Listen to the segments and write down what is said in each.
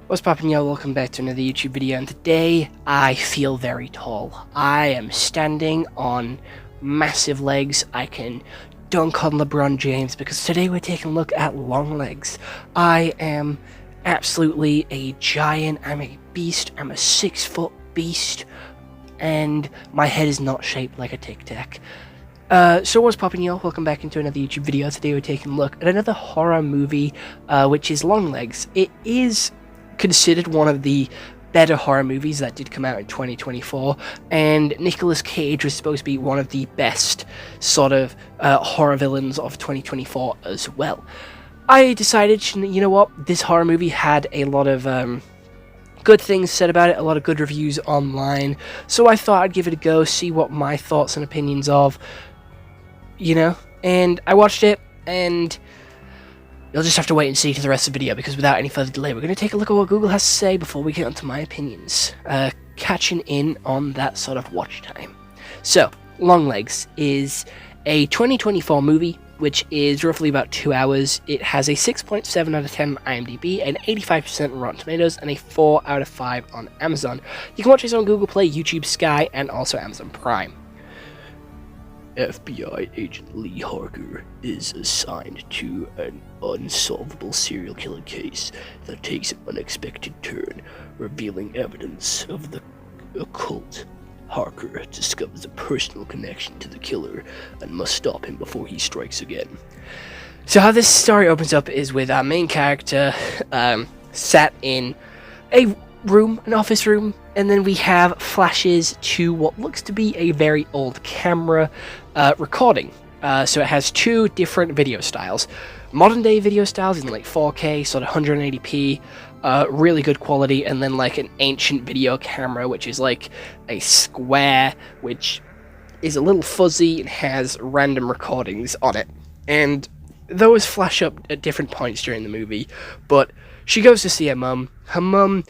What's poppin', y'all? Welcome back to another YouTube video, and today I feel very tall. I am standing on massive legs. I can dunk on LeBron James because today we're taking a look at Longlegs. I am absolutely a giant. I'm a beast. I'm a 6-foot beast, and my head is not shaped like a Tic Tac. So what's poppin', y'all? Welcome back into another YouTube video. Today we're taking a look at another horror movie, which is Longlegs. It is considered one of the better horror movies that did come out in 2024, and Nicolas Cage was supposed to be one of the best sort of horror villains of 2024 as well. I decided, you know what, this horror movie had a lot of good things said about it, a lot of good reviews online, so I thought I'd give it a go, see what my thoughts and opinions of, and I watched it, and you'll just have to wait and see to the rest of the video, because without any further delay, we're going to take a look at what Google has to say before we get onto my opinions, catching in on that sort of watch time. So, Longlegs is a 2024 movie, which is roughly about 2 hours. It has a 6.7 out of 10 on IMDb, an 85% on Rotten Tomatoes, and a 4 out of 5 on Amazon. You can watch this on Google Play, YouTube, Sky, and also Amazon Prime. FBI agent Lee Harker is assigned to an unsolvable serial killer case that takes an unexpected turn, revealing evidence of the occult. Harker discovers a personal connection to the killer and must stop him before he strikes again. So how this story opens up is with our main character sat in a room, an office room, and then we have flashes to what looks to be a very old camera recording. So it has two different video styles. Modern day video styles in like 4K, sort of 180p, really good quality, and then like an ancient video camera, which is like a square, which is a little fuzzy and has random recordings on it. And those flash up at different points during the movie, but she goes to see her mum. Her mum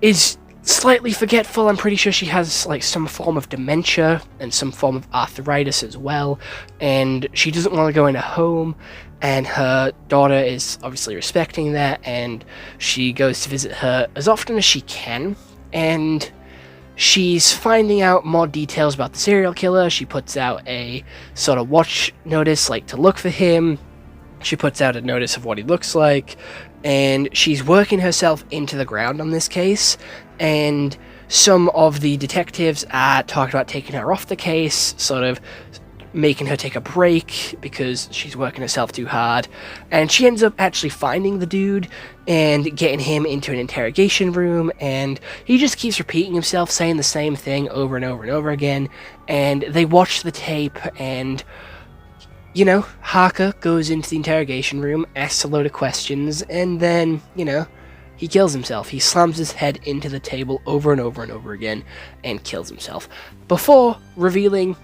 is slightly forgetful. I'm pretty sure she has like some form of dementia and some form of arthritis as well, and she doesn't want to go in a home, and her daughter is obviously respecting that, and she goes to visit her as often as she can, and she's finding out more details about the serial killer. She puts out a sort of watch notice, like to look for him. She puts out a notice of what he looks like, and she's working herself into the ground on this case, and some of the detectives are talking about taking her off the case, sort of making her take a break because she's working herself too hard, and she ends up actually finding the dude and getting him into an interrogation room, and he just keeps repeating himself, saying the same thing over and over and over again, and they watch the tape, and Harker goes into the interrogation room, asks a load of questions, and then, he kills himself. He slams his head into the table over and over and over again and kills himself. Before revealing,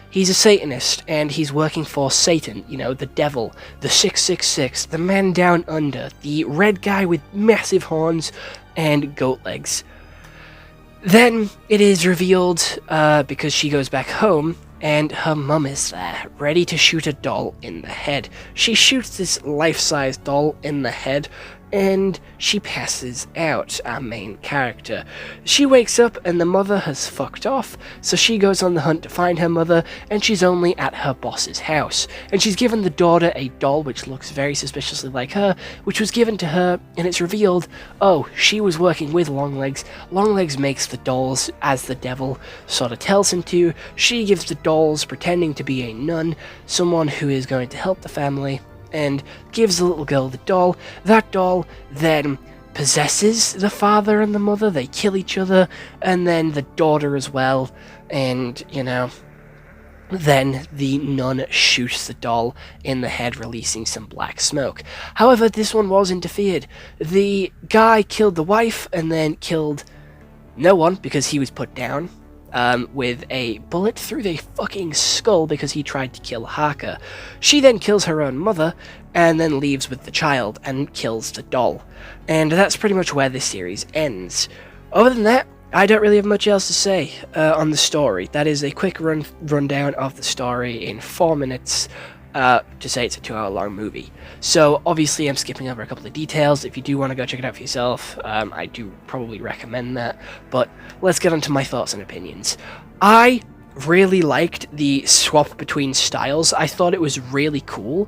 he's a Satanist and he's working for Satan, the devil, the 666, the man down under, the red guy with massive horns and goat legs. Then it is revealed, because she goes back home, and her mum is there, ready to shoot a doll in the head. She shoots this life-size doll in the head, and she passes out, our main character. She wakes up and the mother has fucked off, so she goes on the hunt to find her mother, and she's only at her boss's house. And she's given the daughter a doll which looks very suspiciously like her, which was given to her, and it's revealed, oh, she was working with Longlegs. Longlegs makes the dolls as the devil sort of tells him to. She gives the dolls, pretending to be a nun, someone who is going to help the family, and gives the little girl the doll. That doll then possesses the father and the mother. They kill each other, and then the daughter as well, and then the nun shoots the doll in the head, releasing some black smoke. However, this one was interfered. The guy killed the wife and then killed no one because he was put down with a bullet through the fucking skull because he tried to kill Harker. She then kills her own mother and then leaves with the child and kills the doll. And that's pretty much where this series ends. Other than that, I don't really have much else to say on the story. That is a quick rundown of the story in 4 minutes. to say it's a 2-hour long movie. So obviously I'm skipping over a couple of details. If you do want to go check it out for yourself, I do probably recommend that. But let's get on to my thoughts and opinions. I really liked the swap between styles. I thought it was really cool.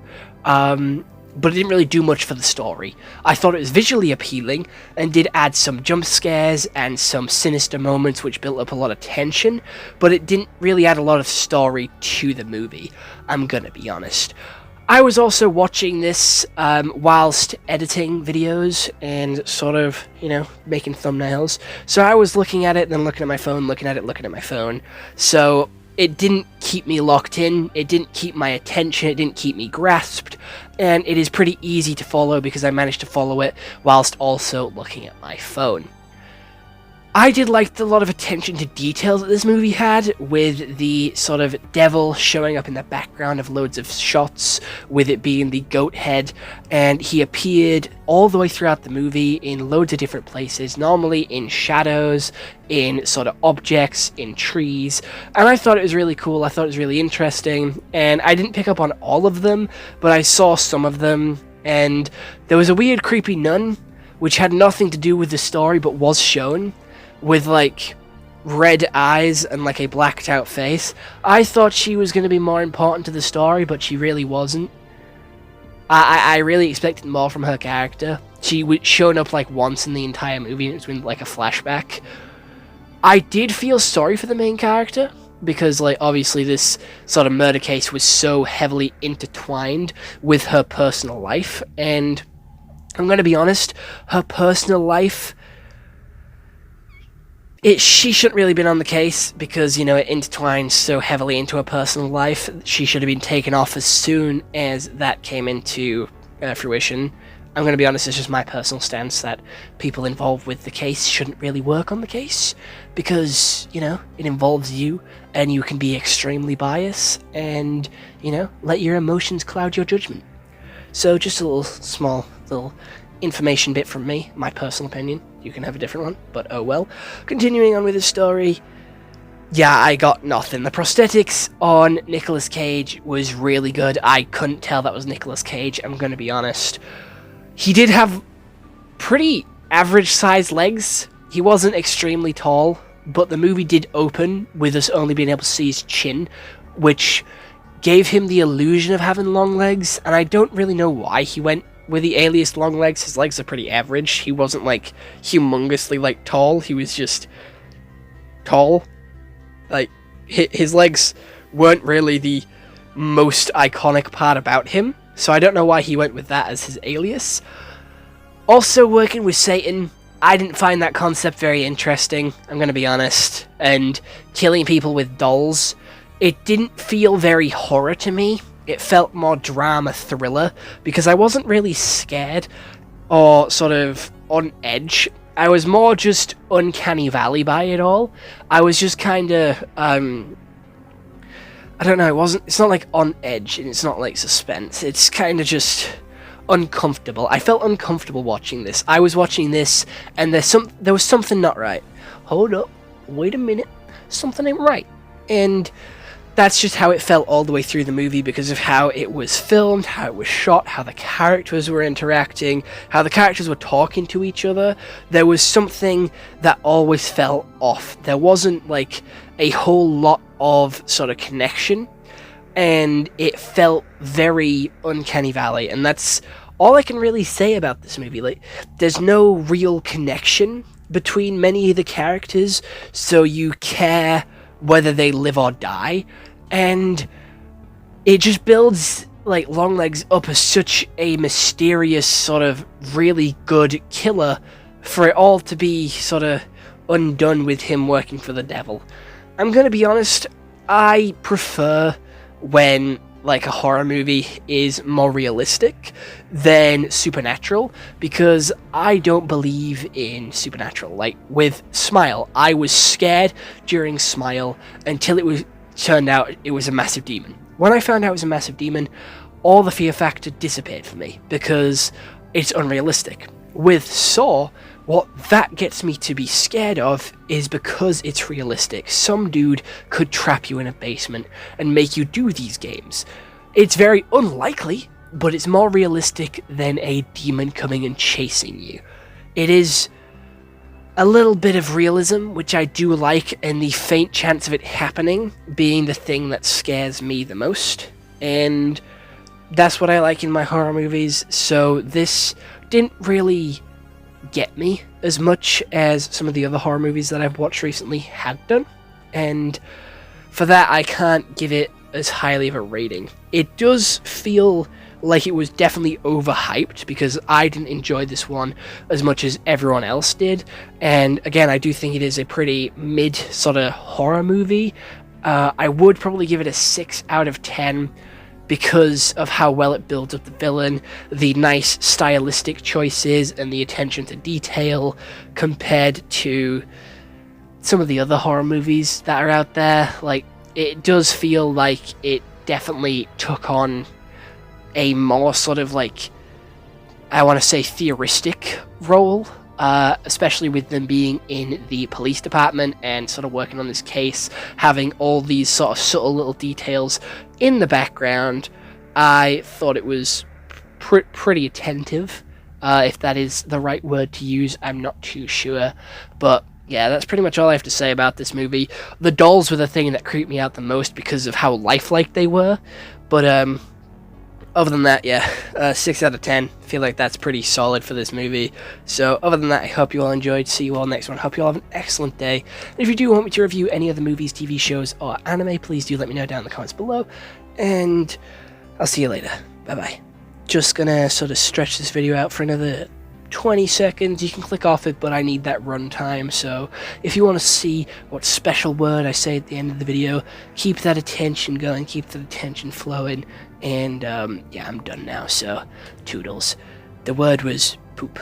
But it didn't really do much for the story. I thought it was visually appealing, and did add some jump scares and some sinister moments which built up a lot of tension, but it didn't really add a lot of story to the movie, I'm gonna be honest. I was also watching this whilst editing videos and sort of, making thumbnails. So I was looking at it, then looking at my phone, looking at my phone. So it didn't keep me locked in, it didn't keep my attention, it didn't keep me grasped, and it is pretty easy to follow because I managed to follow it whilst also looking at my phone. I did like the lot of attention to detail that this movie had, with the sort of devil showing up in the background of loads of shots, with it being the goat head, and he appeared all the way throughout the movie in loads of different places, normally in shadows, in sort of objects, in trees, and I thought it was really cool, I thought it was really interesting, and I didn't pick up on all of them, but I saw some of them, and there was a weird creepy nun, which had nothing to do with the story but was shown, with like red eyes and like a blacked out face. I thought she was going to be more important to the story, but she really wasn't. I really expected more from her character. She was shown up like once in the entire movie, and it was been like a flashback. I did feel sorry for the main character, because like obviously this sort of murder case was so heavily intertwined with her personal life, and I'm going to be honest, her personal life, she shouldn't really been on the case, because, it intertwines so heavily into her personal life. She should have been taken off as soon as that came into fruition. I'm going to be honest, it's just my personal stance that people involved with the case shouldn't really work on the case, because, it involves you, and you can be extremely biased, and, let your emotions cloud your judgment. So just a small information bit from me, my personal opinion. You can have a different one, but oh well. Continuing on with the story, yeah, I got nothing. The prosthetics on Nicolas Cage was really good. I couldn't tell that was Nicolas Cage, I'm gonna be honest. He did have pretty average-sized legs. He wasn't extremely tall, but the movie did open with us only being able to see his chin, which gave him the illusion of having long legs, and I don't really know why he went with the alias Longlegs. His legs are pretty average. He wasn't like humongously like tall. He was just tall. Like his legs weren't really the most iconic part about him, so I don't know why he went with that as his alias. Also, working with Satan, I didn't find that concept very interesting, I'm gonna be honest. And killing people with dolls, it didn't feel very horror to me. It felt more drama thriller, because I wasn't really scared or sort of on edge. I was more just uncanny valley by it all. I was just kind of, I don't know, it's not like on edge, and it's not like suspense. It's kind of just uncomfortable. I felt uncomfortable watching this. I was watching this, and there was something not right. Hold up, wait a minute, something ain't right. And that's just how it felt all the way through the movie, because of how it was filmed, how it was shot, how the characters were interacting, how the characters were talking to each other. There was something that always felt off. There wasn't like a whole lot of sort of connection, and it felt very uncanny valley, and that's all I can really say about this movie. Like, there's no real connection between many of the characters, so you care whether they live or die, and it just builds like Longlegs up as such a mysterious sort of really good killer for it all to be sort of undone with him working for the devil. I'm gonna be honest, I prefer when like a horror movie is more realistic than supernatural, because I don't believe in supernatural. Like with Smile, I was scared during Smile until it turned out it was a massive demon. When I found out it was a massive demon, all the fear factor disappeared for me, because it's unrealistic. With Saw, what that gets me to be scared of is because it's realistic. Some dude could trap you in a basement and make you do these games. It's very unlikely, but it's more realistic than a demon coming and chasing you. It is a little bit of realism, which I do like, and the faint chance of it happening being the thing that scares me the most. And that's what I like in my horror movies, so this didn't really get me as much as some of the other horror movies that I've watched recently had done, and for that I can't give it as highly of a rating. It does feel like it was definitely overhyped, because I didn't enjoy this one as much as everyone else did, and again, I do think it is a pretty mid sort of horror movie. I would probably give it a 6 out of 10, because of how well it builds up the villain, the nice stylistic choices, and the attention to detail compared to some of the other horror movies that are out there. Like, it does feel like it definitely took on a more sort of, like, I want to say theoristic role, especially with them being in the police department and sort of working on this case, having all these sort of subtle little details in the background. I thought it was pretty attentive, if that is the right word to use. I'm not too sure, but yeah, that's pretty much all I have to say about this movie. The dolls were the thing that creeped me out the most because of how lifelike they were, but other than that, yeah, 6 out of 10. Feel like that's pretty solid for this movie. So other than that, I hope you all enjoyed. See you all next one. Hope you all have an excellent day. And if you do want me to review any other movies, TV shows, or anime, please do let me know down in the comments below. And I'll see you later. Bye-bye. Just gonna sort of stretch this video out for another 20 seconds. You can click off it, but I need that runtime, so if you want to see what special word I say at the end of the video, keep that attention going, keep that attention flowing, and yeah, I'm done now, so toodles. The word was poop.